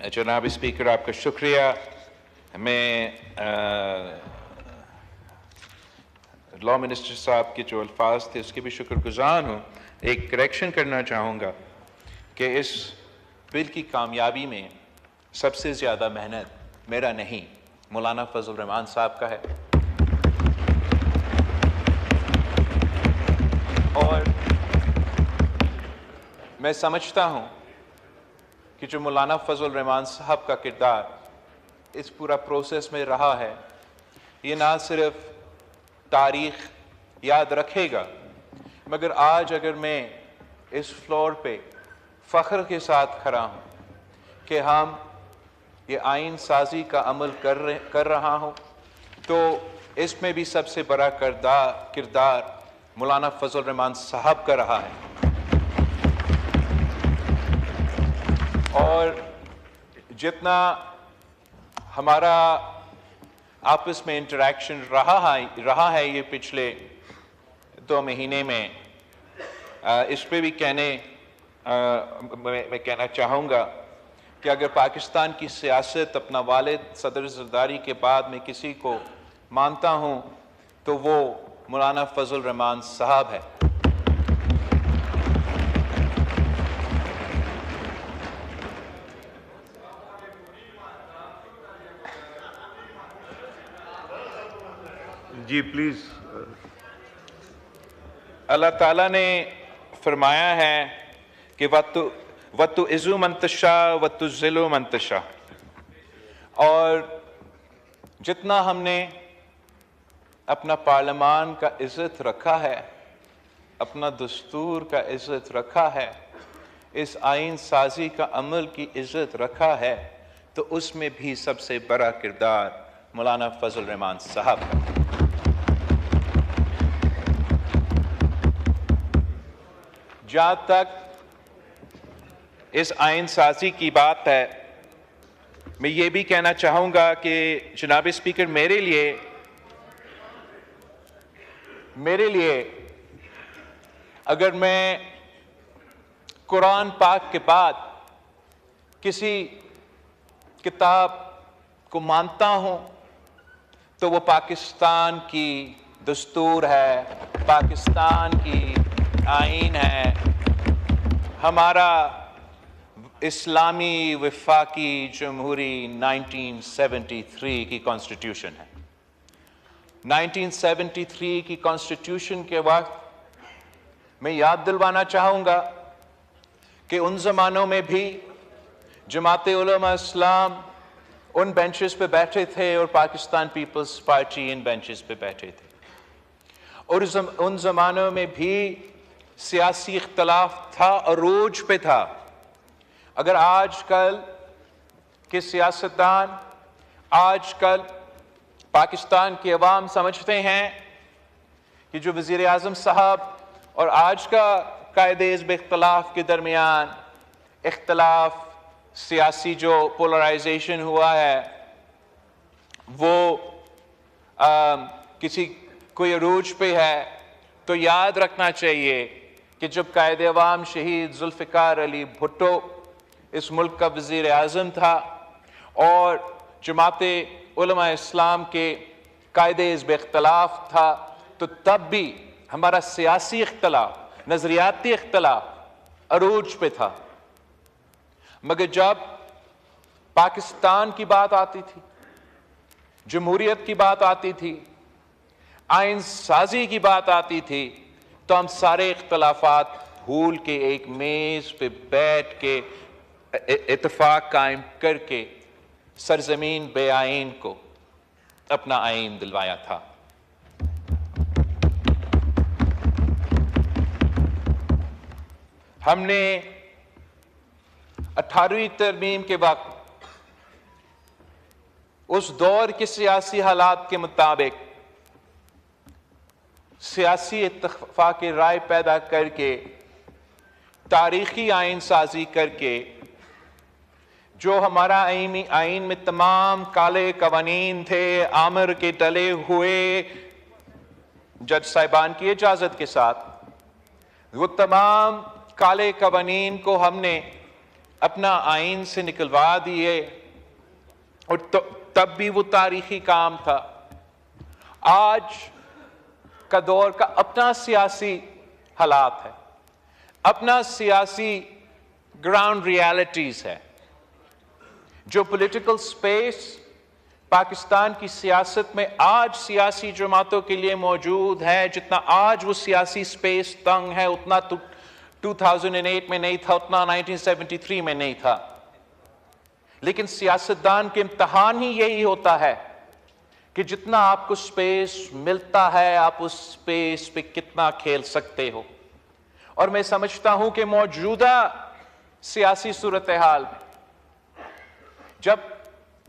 जनाब स्पीकर, आपका शुक्रिया। मैं लॉ मिनिस्टर साहब के जो अल्फाज थे उसके भी शुक्रगुजार हूँ। एक करेक्शन करना चाहूँगा कि इस बिल की कामयाबी में सबसे ज़्यादा मेहनत मेरा नहीं, मौलाना फजल रहमान साहब का है। और मैं समझता हूँ कि जो मौलाना फजल रहमान साहब का किरदार इस पूरा प्रोसेस में रहा है, ये ना सिर्फ तारीख़ याद रखेगा, मगर आज अगर मैं इस फ्लोर पे फ़ख्र के साथ खड़ा हूँ कि हम ये आइन साजी का अमल कर रहा हूँ, तो इसमें भी सबसे बड़ा किरदार मौलाना फजल रहमान साहब का रहा है। और जितना हमारा आपस में इंटरेक्शन रहा है ये पिछले 2 महीने में, इस पे भी मैं कहना चाहूँगा कि अगर पाकिस्तान की सियासत अपना वालिद सदर ज़रदारी के बाद में किसी को मानता हूँ तो वो मौलाना फजल रहमान साहब है। जी प्लीज। अल्लाह ताला ने फरमाया है कि वत्तु इज़्ज़ु मंतशा वत्तु ज़िल्लु मंतशा, और जितना हमने अपना पार्लियामान का इज़्ज़त रखा है, अपना दस्तूर का इज़्ज़त रखा है, इस आइन साजी का अमल की इज़्ज़त रखा है, तो उसमें भी सबसे बड़ा किरदार मौलाना फजल रहमान साहब का। जहाँ तक इस आइन साजी की बात है, मैं ये भी कहना चाहूँगा कि जनाब स्पीकर, मेरे लिए अगर मैं कुरान पाक के बाद किसी किताब को मानता हूँ तो वो पाकिस्तान की दस्तूर है, पाकिस्तान की आइन है, हमारा इस्लामी वफाकी जमहूरी 1973 की कॉन्स्टिट्यूशन है। 1973 की कॉन्स्टिट्यूशन के वक्त मैं याद दिलवाना चाहूँगा कि उन ज़मानों में भी जमात उलमा इस्लाम उन बेंचेस पे बैठे थे और पाकिस्तान पीपल्स पार्टी इन बेंचेस पे बैठे थे, और उन ज़मानों में भी सियासी इख्तलाफ था, अरूज पे था। अगर आजकल के सियासतदान, आजकल पाकिस्तान के अवाम समझते हैं कि जो वज़ीर आज़म साहब और आज का कायदे-ए-हिज़्ब इख्तलाफ के दरमियान इख्तलाफ, सियासी जो पोलराइजेशन हुआ है, वो कोई अरूज पे है, तो याद रखना चाहिए कि जब कायदे अवाम शहीद जुल्फ़िकार अली भुट्टो इस मुल्क का वज़ीर आज़म था और जमाते उलमा इस्लाम के कायदे-ए-हिज़्ब इख्तलाफ था, तो तब भी हमारा सियासी इख्तलाफ, नज़रियाती इख्तलाफ अरूज पे था। मगर जब पाकिस्तान की बात आती थी, जमहूरियत की बात आती थी, आइन साजी की बात आती थी, तो हम सारे इख्तलाफात भूल के एक मेज पे बैठ के इत्तेफाक कायम करके सरजमीन बे आइन को अपना आइन दिलवाया था। हमने 18वीं तरमीम के वक्त उस दौर के सियासी हालात के मुताबिक सियासी इत्तेफाक राय पैदा करके, तारीखी आइन साजी करके, जो हमारा आइन में तमाम काले कवानीन थे, आमिर के डले हुए जज साहिबान की इजाजत के साथ, वो तमाम काले कवानीन को हमने अपना आइन से निकलवा दिए, और तब भी वो तारीखी काम था। आज का दौर का अपना सियासी हालात है, अपना सियासी ग्राउंड रियलिटीज है। जो पॉलिटिकल स्पेस पाकिस्तान की सियासत में आज सियासी जमातों के लिए मौजूद है, जितना आज वो सियासी स्पेस तंग है, उतना 2008 में नहीं था, उतना 1973 में नहीं था। लेकिन सियासतदान के इम्तिहान ही यही होता है कि जितना आपको स्पेस मिलता है, आप उस स्पेस पे कितना खेल सकते हो। और मैं समझता हूं कि मौजूदा सियासी सूरत हाल में जब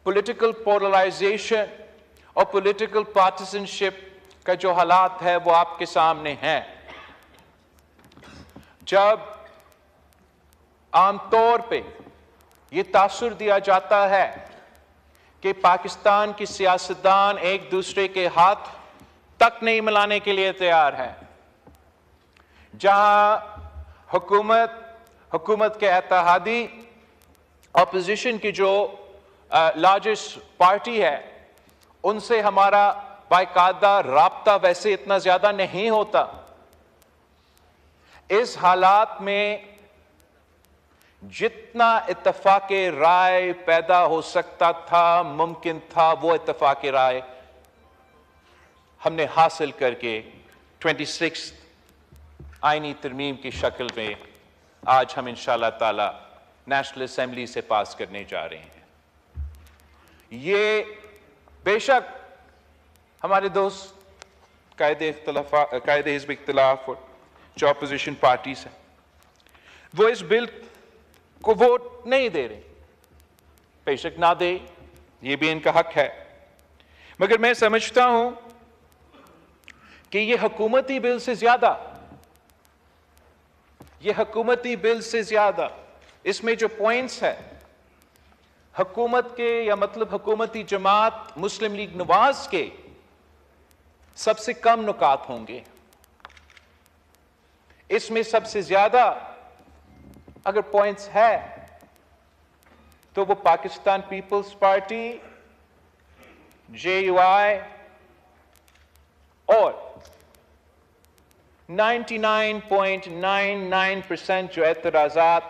पॉलिटिकल पोलराइजेशन और पॉलिटिकल पार्टिसनशिप का जो हालात है वो आपके सामने है, जब आमतौर पे ये तासुर दिया जाता है कि पाकिस्तान की सियासतदान एक दूसरे के हाथ तक नहीं मिलाने के लिए तैयार है, जहां हुकूमत के इत्तेहादी ऑपोजिशन की जो लार्जेस्ट पार्टी है उनसे हमारा बाकायदा राब्ता वैसे इतना ज्यादा नहीं होता। इस हालात में जितना इत्तेफाक राय पैदा हो सकता था, मुमकिन था, वो इत्तेफाक राय हमने हासिल करके 26 आईनी तरमीम की शक्ल में आज हम इंशाअल्लाह ताला नेशनल असेंबली से पास करने जा रहे हैं। ये बेशक हमारे दोस्त कायदे हिज़्ब इख्तिलाफ और जो अपोजिशन पार्टीज हैं वो इस बिल को वोट नहीं दे रहे, बेशक ना दे, ये भी इनका हक है। मगर मैं समझता हूं कि ये हुकूमती बिल से ज्यादा इसमें जो पॉइंट्स है हुकूमत के, या मतलब हुकूमती जमात मुस्लिम लीग नवाज के सबसे कम नुकात होंगे। इसमें सबसे ज्यादा अगर पॉइंट्स है तो वो पाकिस्तान पीपल्स पार्टी, JUI और 99.99% जो एतराजात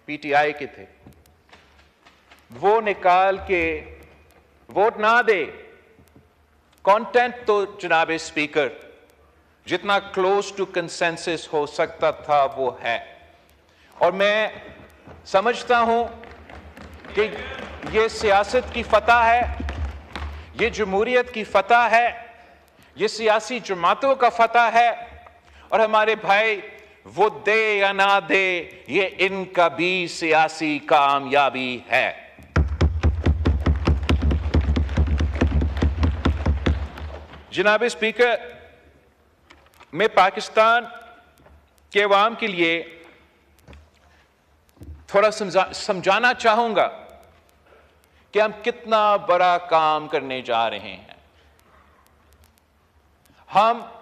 PTI के थे वो निकाल के वोट ना दे। कंटेंट तो जनाब स्पीकर जितना क्लोज टू कंसेंसस हो सकता था वो है, और मैं समझता हूं कि ये सियासत की फतह है, ये जमहूरियत की फतह है, ये सियासी जमातों का फतह है, और हमारे भाई वो दे या ना दे ये इनका भी सियासी कामयाबी है। जनाब स्पीकर, मैं पाकिस्तान के अवाम के लिए थोड़ा समझाना चाहूंगा कि हम कितना बड़ा काम करने जा रहे हैं। हम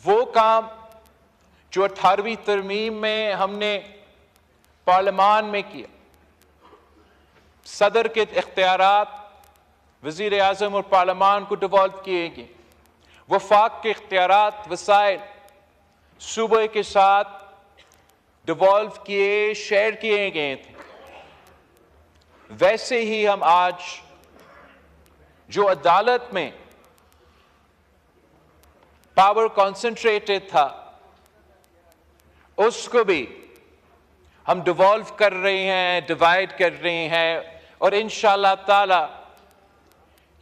वो काम जो 18वीं तरमीम में हमने पार्लियामान में किया, सदर के इख्तियारात वजीर आजम और पार्लियामान को डिवॉल्व किए गए, वफाक के इख्तियारात वसाइल सूबे के साथ डिवॉल्व किए, शेयर किए गए थे, वैसे ही हम आज जो अदालत में पावर कॉन्सेंट्रेटेड था उसको भी हम डिवॉल्व कर रहे हैं, डिवाइड कर रहे हैं, और इंशाअल्लाह ताला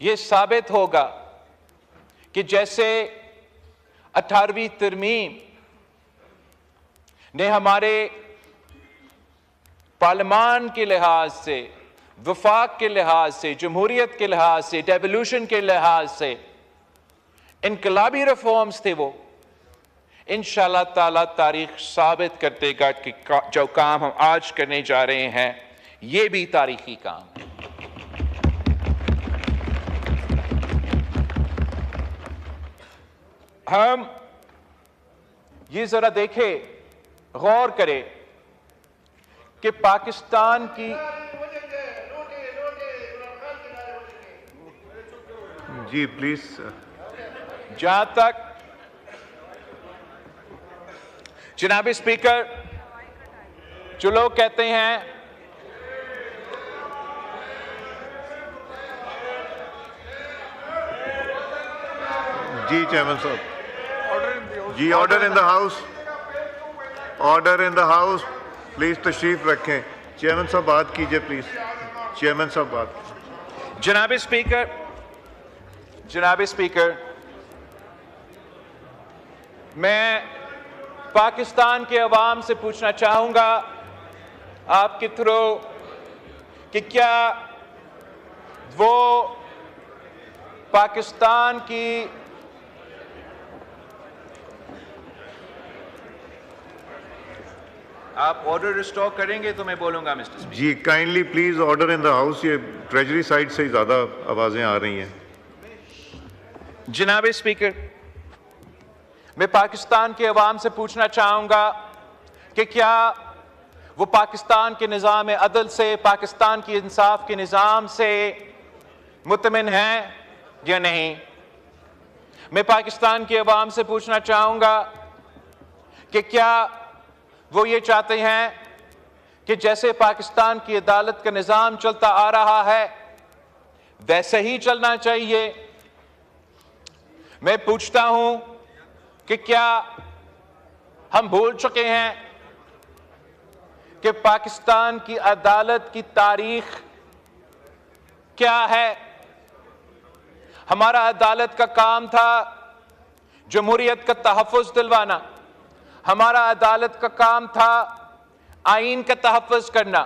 ये साबित होगा कि जैसे 18वीं तरमीम ने हमारे पार्लियामान के लिहाज से, वफाक के लिहाज से, जमहूरियत के लिहाज से, डेवोल्यूशन के लिहाज से इनकलाबी रिफॉर्म्स थे, वो इंशाअल्लाह ताला तारीख साबित कर देगा कि जो काम हम आज करने जा रहे हैं ये भी तारीखी काम है। हम ये जरा देखें, गौर करें कि पाकिस्तान की जी प्लीज। जहां तक जनाब स्पीकर, जो लोग कहते हैं जी चेयरमैन साहब, जी order in the house, order in the house, please तशरीफ रखें। चेयरमैन साहब बात कीजिए प्लीज, चेयरमैन साहब बात। जनाब स्पीकर, मैं पाकिस्तान के अवाम से पूछना चाहूंगा आपके थ्रू कि क्या वो पाकिस्तान की आप ऑर्डर रिस्टोर करेंगे तो मैं बोलूंगा मिस्टर स्पीकर। जी kindly please order in the house. ये ट्रेजरी साइड से ही ज्यादा आवाजें आ रही हैं। जनाब स्पीकर, मैं पाकिस्तान के अवाम से पूछना चाहूंगा कि क्या वो पाकिस्तान के निज़ाम अदल से, पाकिस्तान की इंसाफ के निज़ाम से मुतमिन हैं या नहीं। मैं पाकिस्तान के अवाम से पूछना चाहूंगा कि क्या वो ये चाहते हैं कि जैसे पाकिस्तान की अदालत का निज़ाम चलता आ रहा है वैसे ही चलना चाहिए। मैं पूछता हूं कि क्या हम भूल चुके हैं कि पाकिस्तान की अदालत की तारीख क्या है। हमारा अदालत का काम था जमहूरियत का तहफ़्फ़ुज़ दिलवाना, हमारा अदालत का काम था आईन का तहफ़्फ़ुज़ करना,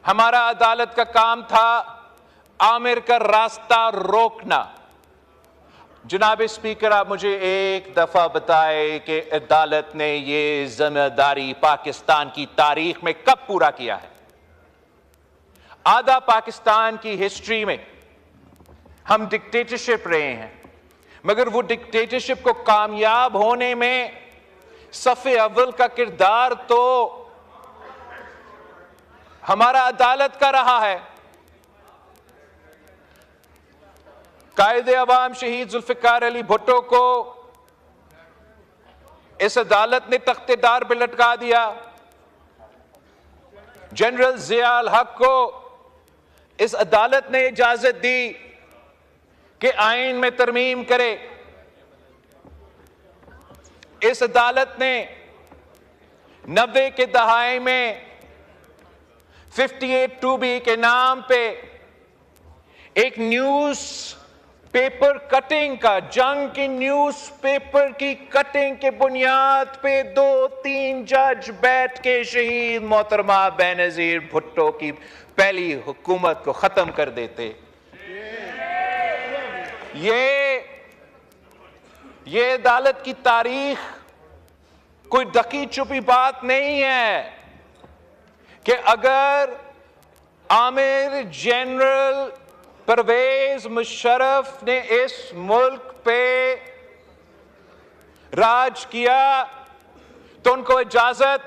हमारा अदालत का काम था आमिर का रास्ता रोकना। जनाब स्पीकर, आप मुझे एक दफा बताए कि अदालत ने ये जिम्मेदारी पाकिस्तान की तारीख में कब पूरा किया है। आधा पाकिस्तान की हिस्ट्री में हम डिक्टेटरशिप रहे हैं, मगर वो डिक्टेटरशिप को कामयाब होने में सफ़े अव्वल का किरदार तो हमारा अदालत का रहा है। कायदे अवाम शहीद जुल्फ़िकार अली भुट्टो को इस अदालत ने तख्तेदार पे लटका दिया। जनरल ज़िया हक को इस अदालत ने इजाजत दी कि आईन में तरमीम करे। इस अदालत ने 90 के दहाई में 58 2B के नाम पे एक न्यूज पेपर कटिंग का, जंग की न्यूज पेपर की कटिंग के बुनियाद पे 2-3 जज बैठ के शहीद मोहतरमा बेनजीर भुट्टो की पहली हुकूमत को खत्म कर देते। ये अदालत की तारीख कोई ढकी छुपी बात नहीं है कि अगर आमिर जनरल परवेज मुशर्रफ ने इस मुल्क पे राज किया तो उनको इजाजत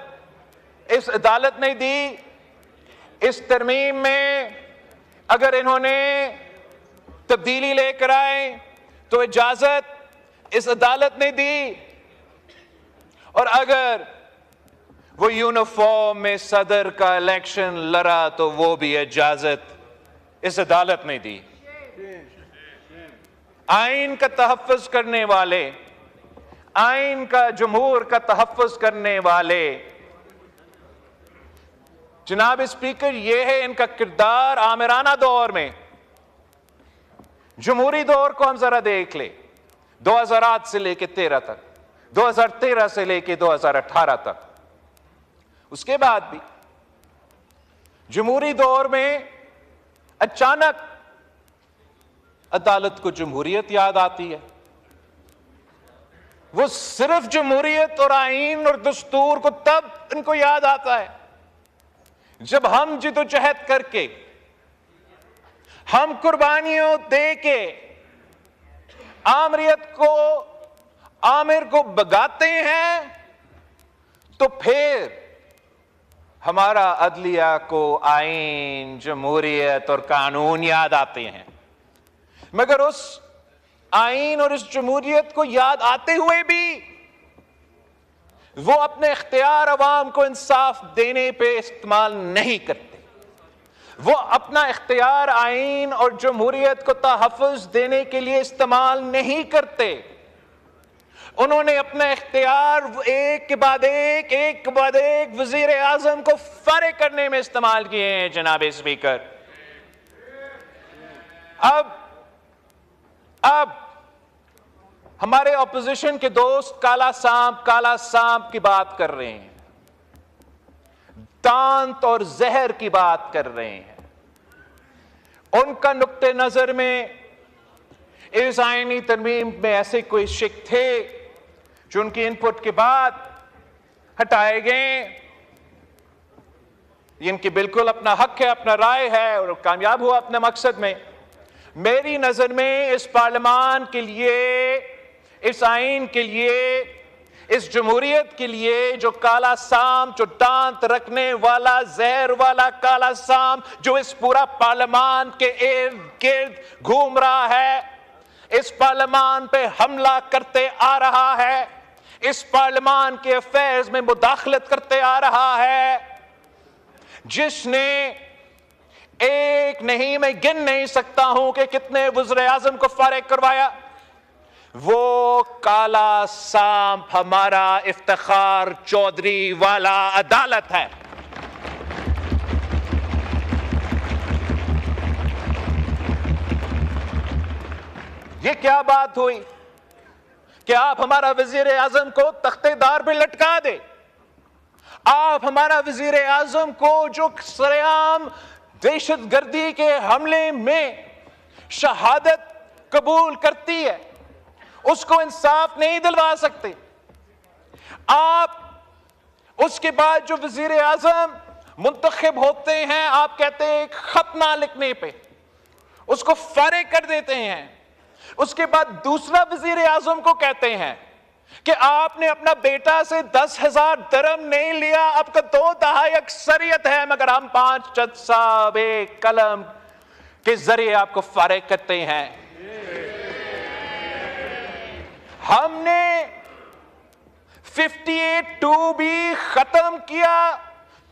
इस अदालत ने दी। इस तरमीम में अगर इन्होंने तब्दीली लेकर आए तो इजाजत इस अदालत ने दी, और अगर वो यूनिफॉर्म में सदर का इलेक्शन लड़ा तो वो भी इजाजत इस अदालत ने दी। आइन का तहफ़्फ़ुज़ करने वाले, आइन का जमहूर का तहफ़्फ़ुज़ करने वाले, जनाब स्पीकर, ये है इनका किरदार आमिराना दौर में। जमहूरी दौर को हम जरा देख ले, 2008 से लेके 13 तक, 2013 से लेके 2018 तक। उसके बाद भी जमहूरी दौर में अचानक अदालत को जमहूरियत याद आती है। वो सिर्फ जमहूरियत और आईन और दस्तूर को तब इनको याद आता है जब हम जिदोजहद करके, हम कुर्बानियों दे के आमिर को भगाते हैं, तो फिर हमारा अदलिया को आईन, जमहूरियत और कानून याद आते हैं, मगर उस आईन और इस जमहूरियत को याद आते हुए भी वो अपने इख्तियार अवाम को इंसाफ देने पे इस्तेमाल नहीं करते। वो अपना इख्तियार आईन और जमहूरियत को तहफ़्फ़ुज़ देने के लिए इस्तेमाल नहीं करते। उन्होंने अपना इख्तियार एक के बाद एक वज़ीर आज़म को फारिग करने में इस्तेमाल किए हैं जनाब स्पीकर। अब हमारे ऑपोजिशन के दोस्त काला सांप की बात कर रहे हैं, दांत और जहर की बात कर रहे हैं। उनका नुक्ते नजर में इस आईनी तरमीम में ऐसे कोई शिक थे जो उनकी इनपुट के बाद हटाए गए। इनकी बिल्कुल अपना हक है, अपना राय है और कामयाब हुआ अपने मकसद में। मेरी नजर में इस पार्लियामान के लिए, इस आईन के लिए, इस जमहूरियत के लिए जो काला सांप, जो दांत रखने वाला जहर वाला काला सांप जो इस पूरा पार्लियामान के इर्द गिर्द घूम रहा है, इस पार्लियामान पे हमला करते आ रहा है, इस पार्लियामान के अफेयर्स में मुदाखलत करते आ रहा है, जिसने एक नहीं, मैं गिन नहीं सकता हूं कि कितने वज़ीर आज़म को फारिग करवाया, वो काला सांप हमारा इफ्तिखार चौधरी वाला अदालत है। ये क्या बात हुई कि आप हमारा वजीर आजम को तख्तेदार पे लटका दे? आप हमारा वजीर आजम को जो सरेआम दहशतगर्दी के हमले में शहादत कबूल करती है उसको इंसाफ नहीं दिलवा सकते। आप उसके बाद जो वजीर आजम मुंतखब होते हैं, आप कहते हैं एक खत ना लिखने पे उसको फारिग कर देते हैं। उसके बाद दूसरा वजीर आजम को कहते हैं कि आपने अपना बेटा से 10,000 दरम नहीं लिया, आपका 2 दहाई अक्सरियत है, मगर हम 5 जज साहब एक कलम के जरिए आपको फारिग करते हैं। हमने 58(2) भी खत्म किया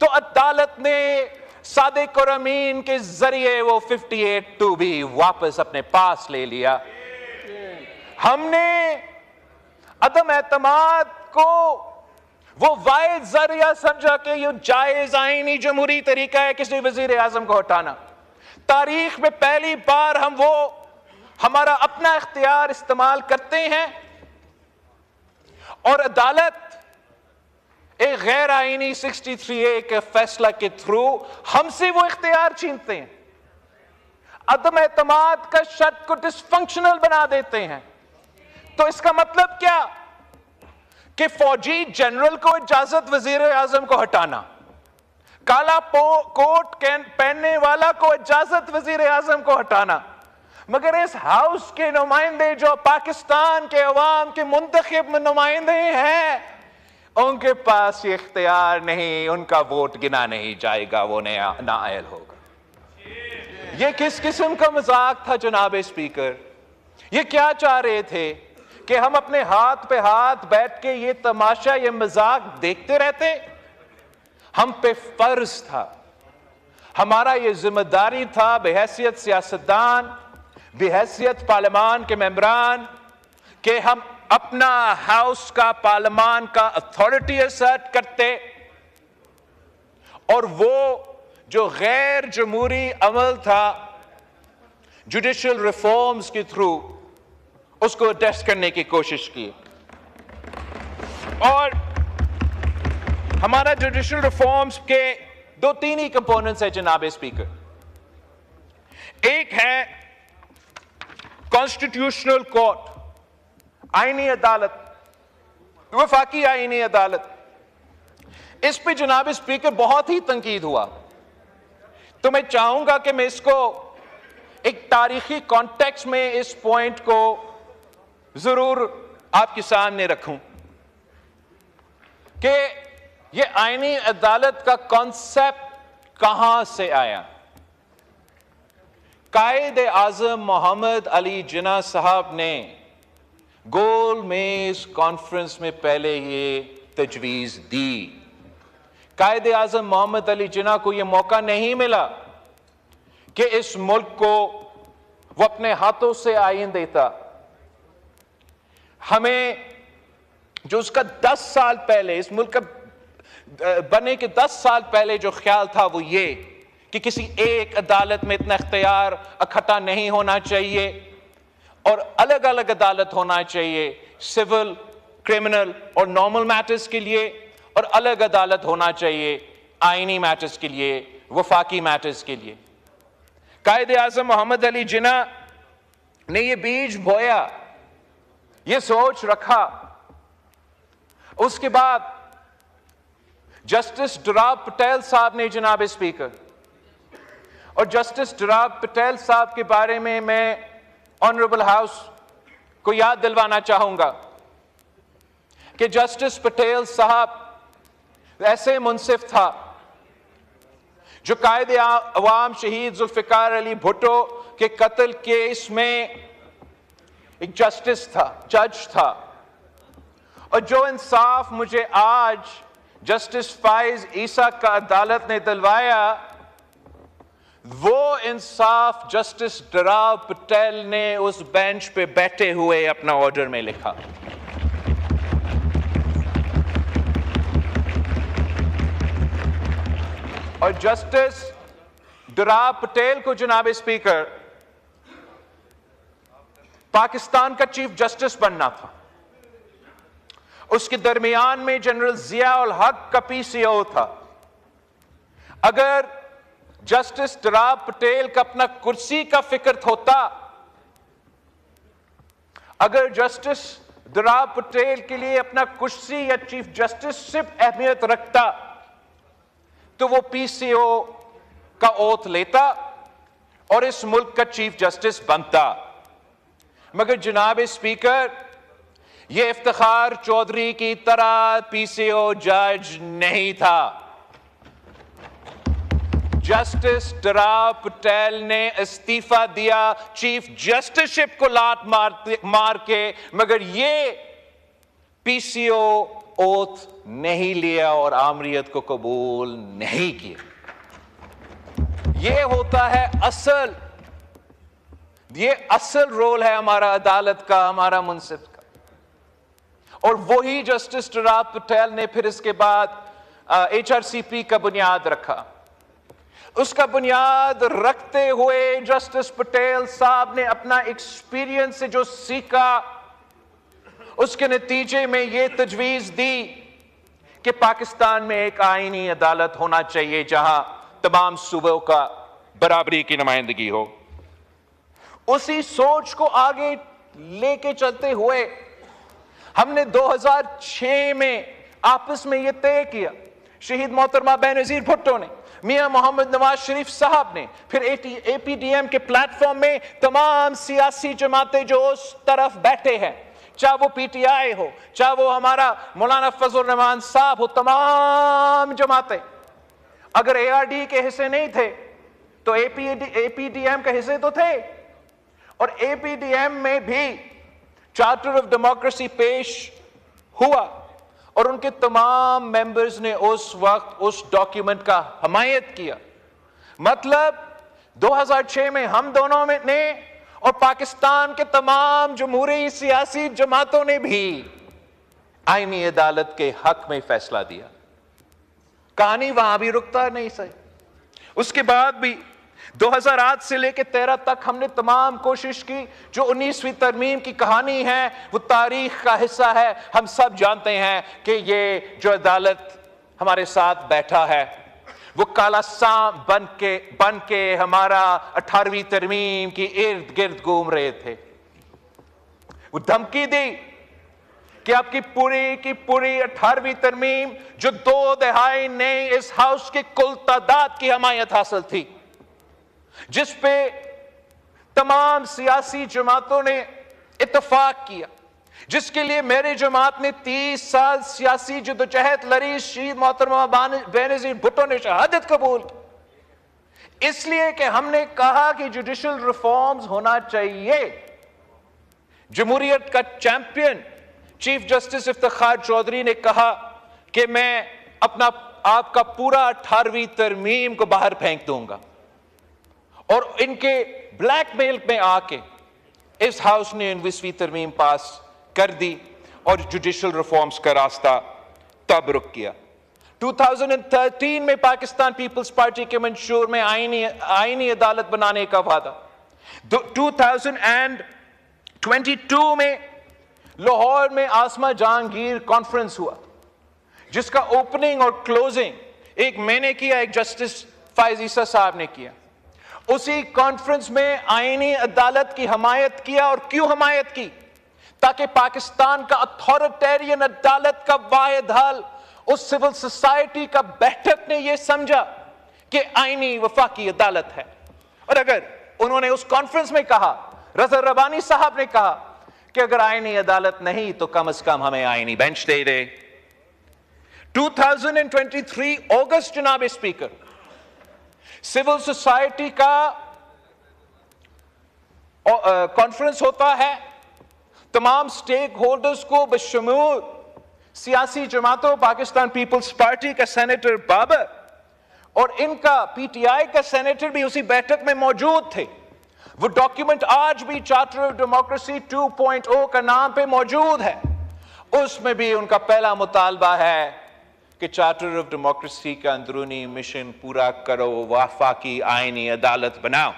तो अदालत ने सादिक और अमीन के जरिए वो 58(2) भी वापस अपने पास ले लिया। हमने अदम एतमाद को वो वाहिद जरिया समझा कि ये जायज आईनी जमहूरी तरीका है किसी वजीर आजम को हटाना। तारीख में पहली बार हम वो हमारा अपना इख्तियार इस्तेमाल करते हैं और अदालत एक गैर आईनी 63A के फैसला के थ्रू हमसे वो इख्तियार छीनते हैं, अदम एतमाद का शर्त को डिसफंक्शनल बना देते हैं। तो इसका मतलब क्या कि फौजी जनरल को इजाजत वजीर आजम को हटाना, काला कोट पहनने वाला को इजाजत वजीर आजम को हटाना, मगर इस हाउस के नुमाइंदे जो पाकिस्तान के अवाम के मुंतखब नुमाइंदे हैं उनके पास ये इख्तियार नहीं, उनका वोट गिना नहीं जाएगा, वो नाअहल होगा। ये किस किस्म का मजाक था जनाब स्पीकर? ये क्या चाह रहे थे कि हम अपने हाथ पे हाथ बैठ के ये तमाशा, ये मजाक देखते रहते? हम पे फर्ज था, हमारा ये जिम्मेदारी था बेहैसियत सियासतदान, बेहैसियत पार्लियामान के मेंबरान, कि हम अपना हाउस का, पार्लियामान का अथॉरिटी असर्ट करते और वो जो गैर जमहूरी अमल था जुडिशियल रिफॉर्म्स के थ्रू उसको अरेस्ट करने की कोशिश की। और हमारा जुडिशियल रिफॉर्म्स के 2-3 ही कंपोनेंट्स है जनाब स्पीकर। एक है कॉन्स्टिट्यूशनल कोर्ट, आईनी अदालत, वफाकी आईनी अदालत। इस पे जनाब स्पीकर बहुत ही तंकीद हुआ, तो मैं चाहूंगा कि मैं इसको एक तारीखी कॉन्टेक्स्ट में इस पॉइंट को जरूर आपके सामने रखूं कि ये आईनी अदालत का कॉन्सेप्ट कहां से आया? कायदे आजम मोहम्मद अली जिन्ना साहब ने गोल मेज कॉन्फ्रेंस में पहले ये तजवीज दी। कायदे आजम मोहम्मद अली जिन्ना को यह मौका नहीं मिला कि इस मुल्क को वो अपने हाथों से आइन देता। हमें जो उसका 10 साल पहले, इस मुल्क का बनने के 10 साल पहले जो ख्याल था वो ये कि किसी एक अदालत में इतना इख्तियार इकट्ठा नहीं होना चाहिए और अलग अलग अदालत होना चाहिए, सिविल, क्रिमिनल और नॉर्मल मैटर्स के लिए, और अलग अदालत होना चाहिए आईनी मैटर्स के लिए, वफाकी मैटर्स के लिए। कायदे आज़म मोहम्मद अली जिन्ना ने ये बीज बोया, ये सोच रखा। उसके बाद जस्टिस डुराब पटेल साहब ने, जनाब स्पीकर, और जस्टिस डुराब पटेल साहब के बारे में मैं ऑनरेबल हाउस को याद दिलवाना चाहूंगा कि जस्टिस पटेल साहब ऐसे मुंसिफ था जो कायदे अवाम शहीद जुल्फिकार अली भुट्टो के कत्ल केस में एक जस्टिस था, जज था, और जो इंसाफ मुझे आज जस्टिस फाइज ईसा का अदालत ने दिलवाया, वो इंसाफ जस्टिस डुराब पटेल ने उस बेंच पे बैठे हुए अपना ऑर्डर में लिखा। और जस्टिस डुराब पटेल को, जनाब स्पीकर, पाकिस्तान का चीफ जस्टिस बनना था। उसके दरमियान में जनरल जिया उल हक का पीसीओ था। अगर जस्टिस डुराब पटेल का अपना कुर्सी का फिक्र होता, अगर जस्टिस डुराब पटेल के लिए अपना कुर्सी या चीफ जस्टिस सिर्फ अहमियत रखता तो वो पीसीओ का ओथ लेता और इस मुल्क का चीफ जस्टिस बनता। मगर जनाब स्पीकर, ये इफ्तिखार चौधरी की तरह पीसीओ जज नहीं था। जस्टिस डुराब पटेल ने इस्तीफा दिया चीफ जस्टिसशिप को लात मार के, मगर ये पीसीओ ओथ नहीं लिया और आमरीत को कबूल नहीं किया। ये होता है असल, ये असल रोल है हमारा अदालत का, हमारा मुंसिफ का। और वही जस्टिस डुराब पटेल ने फिर इसके बाद एचआरसीपी का बुनियाद रखा। उसका बुनियाद रखते हुए जस्टिस पटेल साहब ने अपना एक्सपीरियंस से जो सीखा, उसके नतीजे में यह तजवीज दी कि पाकिस्तान में एक आईनी अदालत होना चाहिए जहां तमाम सूबों का बराबरी की नुमाइंदगी हो। उसी सोच को आगे लेके चलते हुए हमने 2006 में आपस में यह तय किया, शहीद मोहतरमा बेनजीर भुट्टो ने, मियां मोहम्मद नवाज शरीफ साहब ने, फिर एपीडीएम के प्लेटफॉर्म में तमाम सियासी जमातें जो उस तरफ बैठे हैं, चाहे वो पीटीआई हो, चाहे वो हमारा मौलाना फजल रहमान साहब हो, तमाम जमातें अगर एआरडी के हिस्से नहीं थे तो एपीडीएम के हिस्से तो थे। और एपीडीएम में भी चार्टर ऑफ डेमोक्रेसी पेश हुआ और उनके तमाम मेंबर्स ने उस वक्त उस डॉक्यूमेंट का हमायत किया। मतलब 2006 में हम दोनों में ने और पाकिस्तान के तमाम जमहूरी सियासी जमातों ने भी आईनी अदालत के हक में फैसला दिया। कहानी वहां भी रुकता नहीं सही। उसके बाद भी 2008 से लेकर 13 तक हमने तमाम कोशिश की। जो 19वीं तरमीम की कहानी है वो तारीख का हिस्सा है। हम सब जानते हैं कि ये जो अदालत हमारे साथ बैठा है वो काला सांप बन के हमारा 18वीं तरमीम की इर्द गिर्द घूम रहे थे। वो धमकी दी कि आपकी पूरी की पूरी 18वीं तरमीम जो 2 दहाई ने इस हाउस की कुल तादाद की हमायत हासिल थी, जिस पे तमाम सियासी जमातों ने इत्तेफाक किया जिसके लिए मेरे जमात ने 30 साल सियासी जद्दोजहद लड़ी, शहीद मोहतरमा बेनजीर भुट्टो ने शहादत कबूल, इसलिए कि हमने कहा कि जुडिशल रिफॉर्म्स होना चाहिए। जमहूरियत का champion chief justice Iftikhar Chaudhry ने कहा कि मैं अपना आपका पूरा 18वीं तरमीम को बाहर फेंक दूंगा, और इनके ब्लैकमेल में आके इस हाउस ने 19वीं तरमीम पास कर दी और जुडिशल रिफॉर्म्स का रास्ता तब रुक किया। 2013 में पाकिस्तान पीपल्स पार्टी के मंशूर में आईनी अदालत बनाने का वादा। 2022 में लाहौर में आसमा जहांगीर कॉन्फ्रेंस हुआ, जिसका ओपनिंग और क्लोजिंग एक मैंने किया, एक जस्टिस फायज ईसा साहब ने किया। उसी कॉन्फ्रेंस में आईनी अदालत की हमायत किया, और क्यों हमायत की? ताकि पाकिस्तान का अथॉरिटेरियन अदालत का वाहिद हल उस सिविल सोसाइटी का बैठक ने यह समझा कि आईनी वफाकी अदालत है। और अगर उन्होंने उस कॉन्फ्रेंस में कहा, रज़ा रब्बानी साहब ने कहा कि अगर आईनी अदालत नहीं तो कम से कम हमें आईनी बेंच दे दे। 2023 अगस्त जनाब स्पीकर, सिविल सोसाइटी का कॉन्फ्रेंस होता है, तमाम स्टेक होल्डर्स को बशमूल सियासी जमातों, पाकिस्तान पीपल्स पार्टी का सेनेटर बाबर और इनका पीटीआई का सेनेटर भी उसी बैठक में मौजूद थे। वो डॉक्यूमेंट आज भी चार्टर ऑफ डेमोक्रेसी 2.0 का नाम पे मौजूद है। उसमें भी उनका पहला मुतालबा है कि चार्टर ऑफ डेमोक्रेसी का अंदरूनी मिशन पूरा करो, वफाकी आईनी अदालत बनाओ।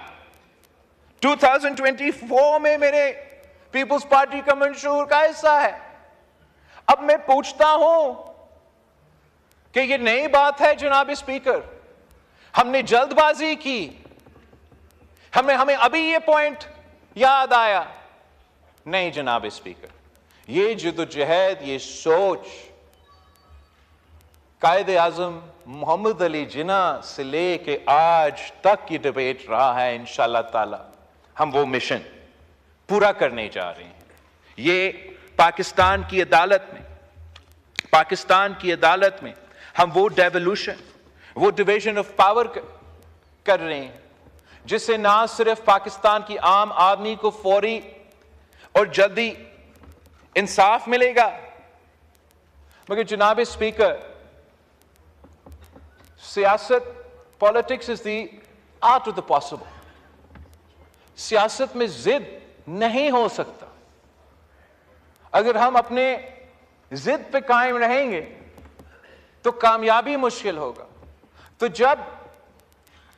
2024 में मेरे पीपल्स पार्टी का मंशूर का हिस्सा है। अब मैं पूछता हूं कि यह नई बात है जनाब स्पीकर, हमने जल्दबाजी की, हमें अभी यह पॉइंट याद आया? नहीं जनाब स्पीकर, यह जद्दोजहद, ये सोच कायदे आजम मोहम्मद अली जिन्ना से लेके आज तक ये डिबेट रहा है। इंशाअल्लाह ताला हम वो मिशन पूरा करने जा रहे हैं। ये पाकिस्तान की अदालत में हम वो डेवोल्यूशन, वो डिवीजन ऑफ पावर कर रहे हैं, जिससे ना सिर्फ पाकिस्तान की आम आदमी को फौरी और जल्दी इंसाफ मिलेगा, मगर जनाब स्पीकर, सियासत, politics is the art of the possible. सियासत में जिद नहीं हो सकता। अगर हम अपने जिद पे कायम रहेंगे तो कामयाबी मुश्किल होगा। तो जब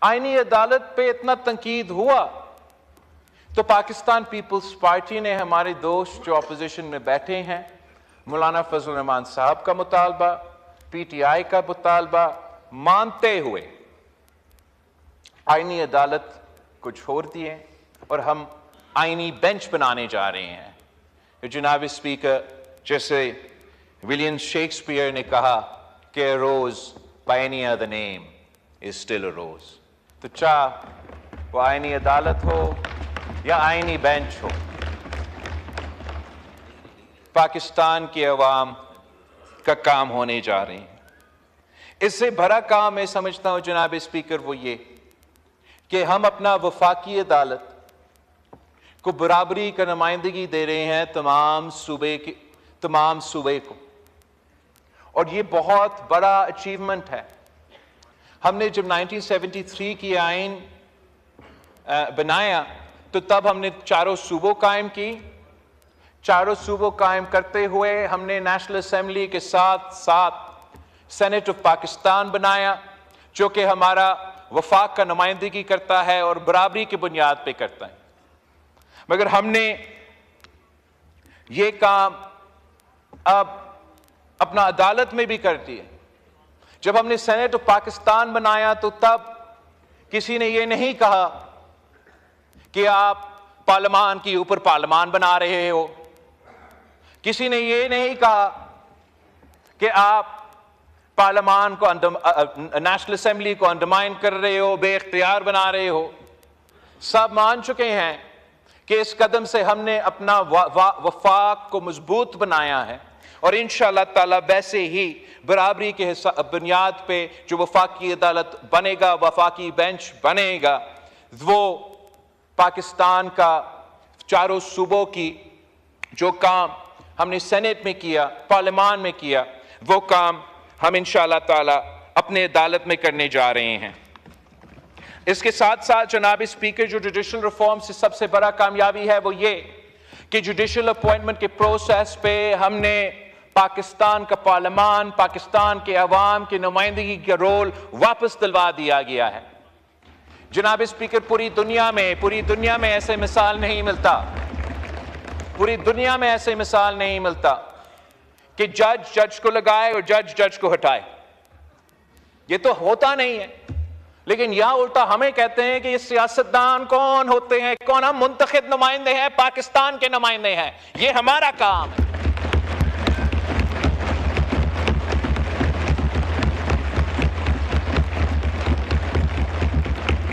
आईनी अदालत पे इतना तंकीद हुआ तो पाकिस्तान पीपल्स पार्टी ने, हमारे दोस्त जो अपोजिशन में बैठे हैं, मौलाना फजल रहमान साहब का मुतालबा, पीटीआई का मुतालबा मानते हुए आईनी अदालत को छोड़ दिए और हम आईनी बेंच बनाने जा रहे हैं। जनाब स्पीकर, जैसे विलियम शेक्सपियर ने कहा कि a rose by any other name is still a rose। तो चाहे वो आईनी अदालत हो या आईनी बेंच हो, पाकिस्तान की अवाम का काम होने जा रहे हैं। इससे भरा काम मैं समझता हूं जनाब स्पीकर वो ये कि हम अपना वफाकी अदालत को बराबरी का नुमाइंदगी दे रहे हैं तमाम सूबे को, और ये बहुत बड़ा अचीवमेंट है। हमने जब 1973 की आइन बनाया तो तब हमने चारों सूबों कायम की। चारों सूबों कायम करते हुए हमने नेशनल असेंबली के साथ साथ सेनेट ऑफ पाकिस्तान बनाया, जो कि हमारा वफाक का नुमाइंदगी करता है और बराबरी की बुनियाद पे करता है। मगर हमने ये काम अब अपना अदालत में भी कर दिया। जब हमने सेनेट ऑफ पाकिस्तान बनाया तो तब किसी ने ये नहीं कहा कि आप पार्लियामान के ऊपर पार्लियामान बना रहे हो, किसी ने ये नहीं कहा कि आप पार्लियामान को, नेशनल असेंबली को अंडरमाइन कर रहे हो, बेइख्तियार बना रहे हो। सब मान चुके हैं कि इस कदम से हमने अपना वफाक को मजबूत बनाया है और इंशाअल्लाह ताला वैसे ही बराबरी के बुनियाद पे जो वफाकी अदालत बनेगा, वफाकी बेंच बनेगा, वो पाकिस्तान का चारों सूबों की जो काम हमने सेनेट में किया, पार्लियामान में किया, वो काम हम इंशाअल्लाह ताला अपने अदालत में करने जा रहे हैं। इसके साथ साथ जनाब स्पीकर, जो जुडिशल रिफॉर्म से सबसे बड़ा कामयाबी है वो ये कि जुडिशल अपॉइंटमेंट के प्रोसेस पे हमने पाकिस्तान का पार्लियामान, पाकिस्तान के अवाम की नुमाइंदगी का रोल वापस दिलवा दिया गया है। जनाब स्पीकर, पूरी दुनिया में ऐसे मिसाल नहीं मिलता, पूरी दुनिया में ऐसे मिसाल नहीं मिलता कि जज को लगाए और जज को हटाए। ये तो होता नहीं है, लेकिन यहां उल्टा हमें कहते हैं कि ये सियासतदान कौन होते हैं, कौन? हम मुंतखब नुमाइंदे हैं, पाकिस्तान के नुमाइंदे हैं, ये हमारा काम है।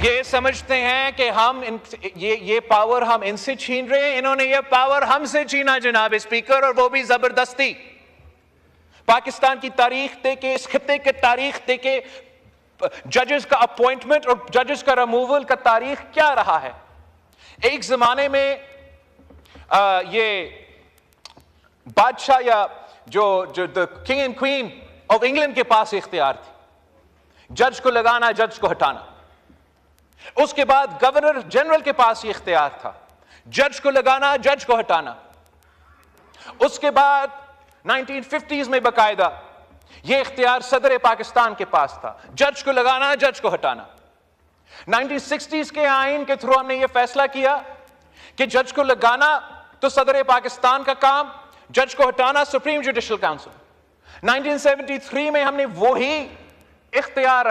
ये समझते हैं कि हम ये पावर हम इनसे छीन रहे हैं, इन्होंने ये पावर हमसे छीना जनाब स्पीकर, और वो भी जबरदस्ती। पाकिस्तान की तारीख देके, इस खित्ते की तारीख देके जजेस का अपॉइंटमेंट और जजेस का रिमूवल का तारीख क्या रहा है। एक जमाने में ये बादशाह या जो the king and queen of England के पास इख्तियार थी, जज को लगाना, जज को हटाना। उसके बाद गवर्नर जनरल के पास ये इख्तियार था, जज को लगाना, जज को हटाना। उसके बाद 1950s में बकायदा ये इख्तियार सदर पाकिस्तान के पास था, जज को लगाना, जज को हटाना। 1960s के आइन के थ्रू हमने ये फैसला किया कि जज को लगाना तो सदर पाकिस्तान का काम, जज को हटाना सुप्रीम जुडिशल काउंसिल। 1973 में हमने वही इख्तियार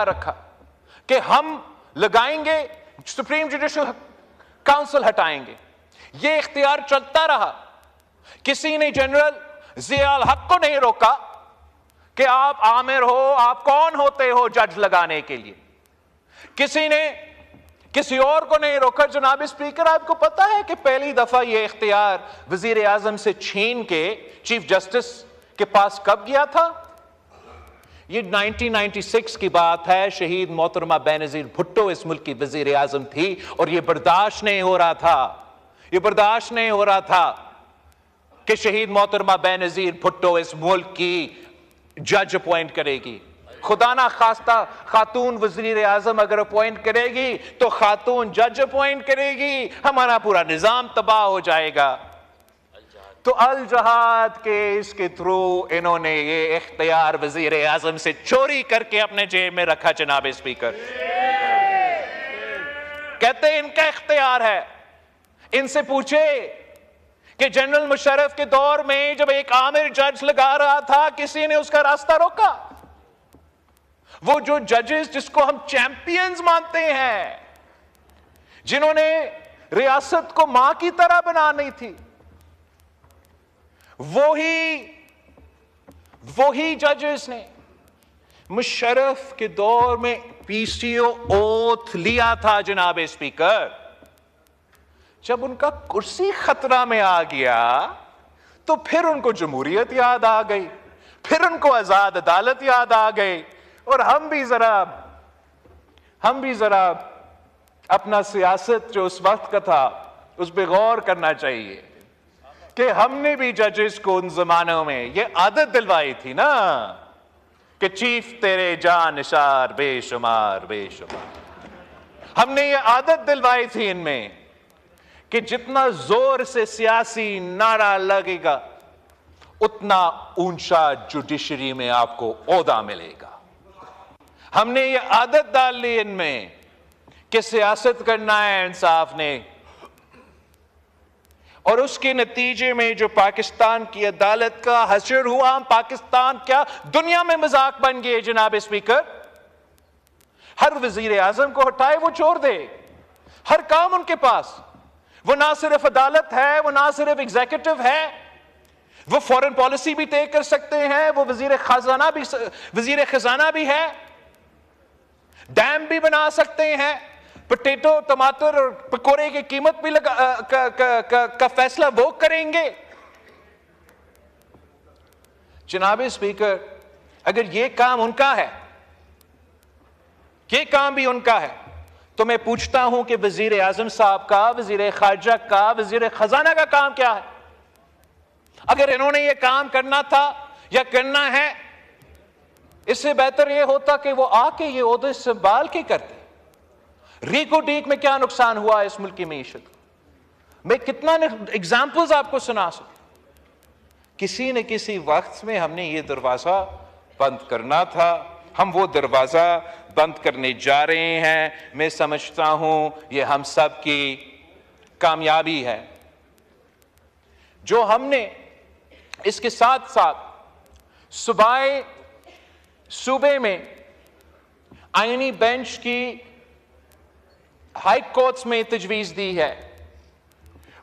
रखा कि हम लगाएंगे, सुप्रीम जुडिशल काउंसिल हटाएंगे। ये इख्तियार चलता रहा। किसी ने जनरल ज़ियाउल हक को नहीं रोका कि आप आमिर हो, आप कौन होते हो जज लगाने के लिए। किसी ने किसी और को नहीं रोका। जनाब स्पीकर, आपको पता है कि पहली दफा यह इख्तियार वजीर आजम से छीन के चीफ जस्टिस के पास कब गया था? ये 1996 की बात है। शहीद मोहतरमा बेनज़ीर भुट्टो इस मुल्क की वजीर आजम थी और ये बर्दाश्त नहीं हो रहा था कि शहीद मोहतरमा बेनज़ीर भुट्टो इस मुल्क की जज अपॉइंट करेगी। खुदा ना खास्ता खातून वजीर आजम अगर अपॉइंट करेगी तो खातून जज अपॉइंट करेगी, हमारा पूरा निजाम तबाह हो जाएगा। तो अल जहाद के इसके थ्रू इन्होंने ये इख्तियार वजीर आजम से चोरी करके अपने जेब में रखा। जनाब स्पीकर, कहते हैं इनका इख्तियार है। इनसे पूछे कि जनरल मुशर्रफ के दौर में जब एक आमिर जज लगा रहा था, किसी ने उसका रास्ता रोका? वो जो जजेस जिसको हम चैंपियंस मानते हैं, जिन्होंने रियासत को मां की तरह बनानी थी, वही जजेस ने मुशर्रफ के दौर में पीसीओ ओथ लिया था। जनाब स्पीकर, जब उनका कुर्सी खतरा में आ गया तो फिर उनको जमहूरियत याद आ गई, फिर उनको आजाद अदालत याद आ गई। और हम भी जरा अपना सियासत जो उस वक्त का था उस पर गौर करना चाहिए कि हमने भी जजेस को उन जमानों में ये आदत दिलवाई थी ना कि चीफ तेरे जान निसार बेशुमार। हमने ये आदत दिलवाई थी इनमें कि जितना जोर से सियासी नारा लगेगा उतना ऊंचा जुडिशरी में आपको ओहदा मिलेगा। हमने ये आदत डाल ली इनमें कि सियासत करना है इंसाफ ने, और उसके नतीजे में जो पाकिस्तान की अदालत का हशर हुआ, हम पाकिस्तान क्या दुनिया में मजाक बन गए। जनाब स्पीकर, हर वजीर आजम को हटाए वो छोड़ दे, हर काम उनके पास। वो ना सिर्फ अदालत है, वो ना सिर्फ एग्जीक्यूटिव है, वो फॉरेन पॉलिसी भी तय कर सकते हैं, वो वजीर खजाना भी है, डैम भी बना सकते हैं, पोटैटो, टमाटर और पकोड़े की कीमत भी का फैसला वो करेंगे। जनाब स्पीकर, अगर ये काम उनका है, ये काम भी उनका है, तो मैं पूछता हूं कि वजीर आजम साहब का, वजीर खारजा का, वजीर खजाना का काम क्या है? अगर इन्होंने ये काम करना था या करना है, इससे बेहतर ये होता कि वो आके ये ओहदे संभाल के करते। रीको डीक में क्या नुकसान हुआ इस मुल्क की मीशत? मैं कितना एग्जाम्पल्स आपको सुना सकता। किसी न किसी वक्त में हमने ये दरवाजा बंद करना था, हम वो दरवाजा बंद करने जा रहे हैं। मैं समझता हूं ये हम सब की कामयाबी है। जो हमने इसके साथ साथ सूबे में आईनी बेंच की हाई कोर्ट्स में तजवीज दी है,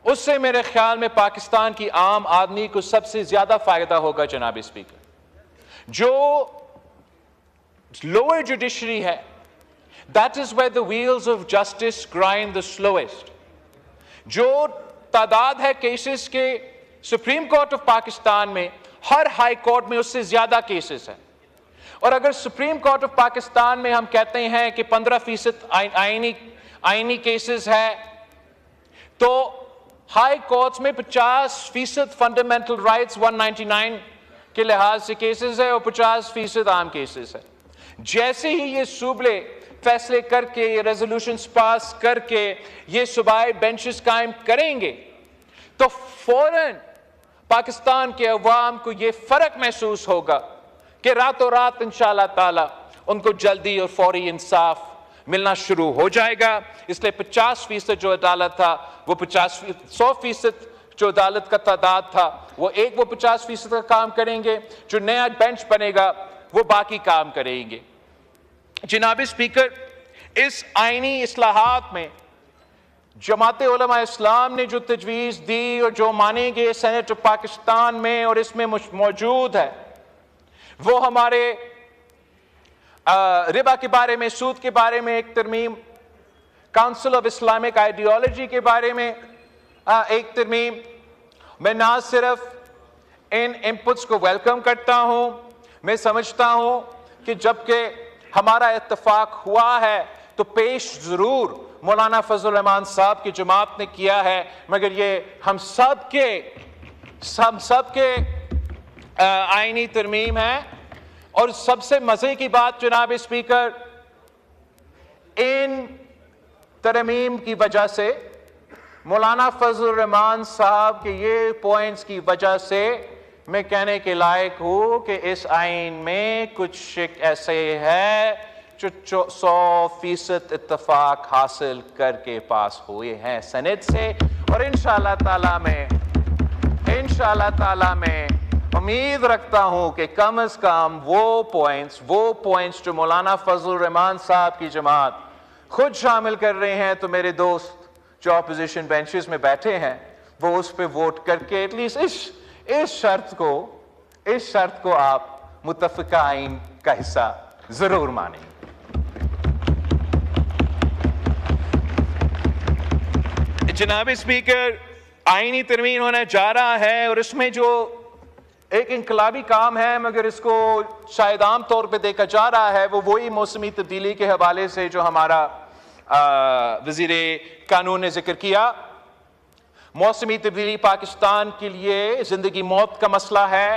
उससे मेरे ख्याल में पाकिस्तान की आम आदमी को सबसे ज्यादा फायदा होगा। जनाब स्पीकर, जो लोअर जुडिशरी है, that is where the wheels of justice grind the slowest. जो तादाद है केसेस के सुप्रीम कोर्ट ऑफ पाकिस्तान में, हर हाई कोर्ट में उससे ज्यादा केसेस हैं। और अगर सुप्रीम कोर्ट ऑफ पाकिस्तान में हम कहते हैं कि 15% आईनी केसेस है, तो हाई कोर्ट्स में 50% फंडामेंटल राइट्स 199 के लिहाज से केसेस है और 50% आम केसेस है। जैसे ही ये सूबे फैसले करके, ये रेजोल्यूशंस पास करके ये सूबाई बेंचेस कायम करेंगे, तो फौरन पाकिस्तान के अवाम को ये फर्क महसूस होगा कि रातों रात इंशाअल्लाह ताला उनको जल्दी और फौरी इंसाफ मिलना शुरू हो जाएगा। इसलिए 50% जो अदालत था वो 100% जो अदालत का तादाद था वो 50% का काम करेंगे। जो नया बेंच बनेगा वो बाकी काम करेंगे। जनाब स्पीकर, इस आईनी इस्लाहात में जमाते उलमा इस्लाम ने जो तजवीज़ दी और जो मानेंगे सेनेट ऑफ पाकिस्तान में और इसमें मौजूद है, वो हमारे रिबा के बारे में, सूद के बारे में एक तरमीम, काउंसिल ऑफ इस्लामिक आइडियोलॉजी के बारे में एक तरमीम। मैं ना सिर्फ इन इनपुट्स को वेलकम करता हूं, मैं समझता हूं कि जबकि हमारा इत्तेफाक हुआ है तो पेश जरूर मौलाना फजल रहमान साहब की जमात ने किया है, मगर ये हम सब के आईनी तरमीम है। और सबसे मजे की बात जनाब स्पीकर, इन तरमीम की वजह से, मौलाना फजल रहमान साहब के ये पॉइंट्स की वजह से मैं कहने के लायक हूं कि इस आइन में कुछ ऐसे है जो 100% इत्तेफाक हासिल करके पास हुए हैं सेनेट से। और इंशाअल्लाह ताला में उम्मीद रखता हूं कि कम से कम वो पॉइंट्स जो मौलाना फजल रहमान साहब की जमात खुद शामिल कर रहे हैं, तो मेरे दोस्त जो अपोजिशन बेंचेस में बैठे हैं वो उस पर वोट करके एटलीस्ट इस शर्त को आप मुत्तफ़िका आइन का हिस्सा जरूर मानेंगे। जनाब स्पीकर, आईनी तरमीम होने जा रहा है और इसमें जो एक इनकलाबी काम है, मगर इसको शायद आम तौर पे देखा जा रहा है, वो वही मौसमी तब्दीली के हवाले से जो हमारा वज़ीर कानून ने जिक्र किया। मौसमी तब्दीली पाकिस्तान के लिए जिंदगी मौत का मसला है।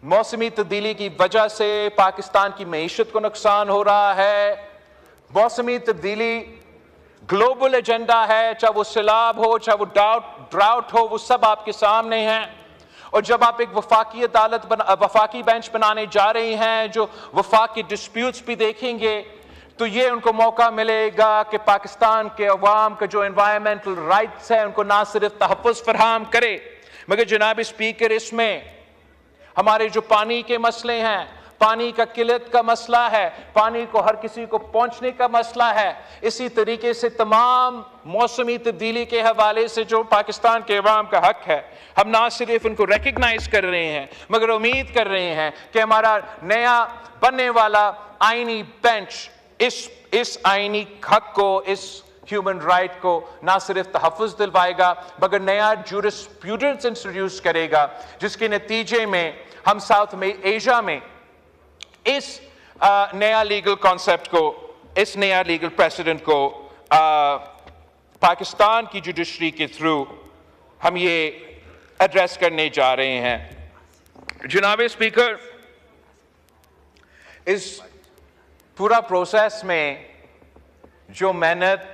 मौसमी तब्दीली की वजह से पाकिस्तान की मईशत को नुकसान हो रहा है। मौसमी तब्दीली ग्लोबल एजेंडा है, चाहे वो सैलाब हो, चाहे वो ड्राउट हो, वो सब आपके सामने हैं। और जब आप एक वफाकी बेंच बनाने जा रहे हैं जो वफाकी डिस्प्यूट्स भी देखेंगे, तो ये उनको मौका मिलेगा कि पाकिस्तान के अवाम का जो एनवायरमेंटल राइट्स है उनको ना सिर्फ तहफ़्फ़ुज़ फराहम करे, मगर जनाब स्पीकर इसमें हमारे जो पानी के मसले हैं, पानी का किल्लत का मसला है, पानी को हर किसी को पहुंचने का मसला है, इसी तरीके से तमाम मौसमी तब्दीली के हवाले से जो पाकिस्तान के अवाम का हक है, हम ना सिर्फ उनको रिकग्नाइज कर रहे हैं मगर उम्मीद कर रहे हैं कि हमारा नया बनने वाला आईनी बेंच इस आईनी हक को, इस ह्यूमन राइट को ना सिर्फ तहफ़्फ़ुज़ दिलवाएगा मगर नया जूरिस्प्रूडेंस इंट्रोड्यूस करेगा, जिसके नतीजे में हम साउथ में एशिया में इस नया लीगल कॉन्सेप्ट को, इस नया लीगल प्रेसिडेंट को पाकिस्तान की जुडिशरी के थ्रू हम ये एड्रेस करने जा रहे हैं। जनाब स्पीकर, इस पूरा प्रोसेस में जो मेहनत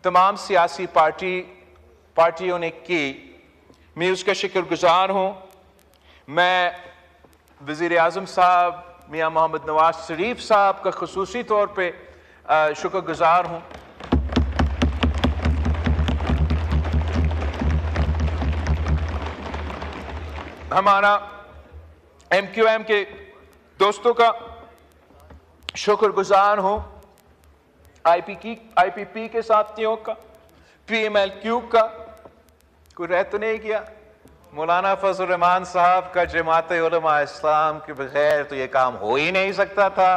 तमाम सियासी पार्टियों ने की, मैं उसका शुक्रगुजार हूँ। मैं वज़ीर आज़म साहब मियाँ मोहम्मद नवाज शरीफ साहब का ख़ुसूसी तौर पे शुक्रगुजार हूँ। हमारा MQM के दोस्तों का शुक्रगुजार हूँ, IPP के साथियों का, PMLQ का। कोई रह तो नहीं किया? मौलाना फजल रहमान साहब का जमात उलमा इस्लाम के बगैर तो ये काम हो ही नहीं सकता था।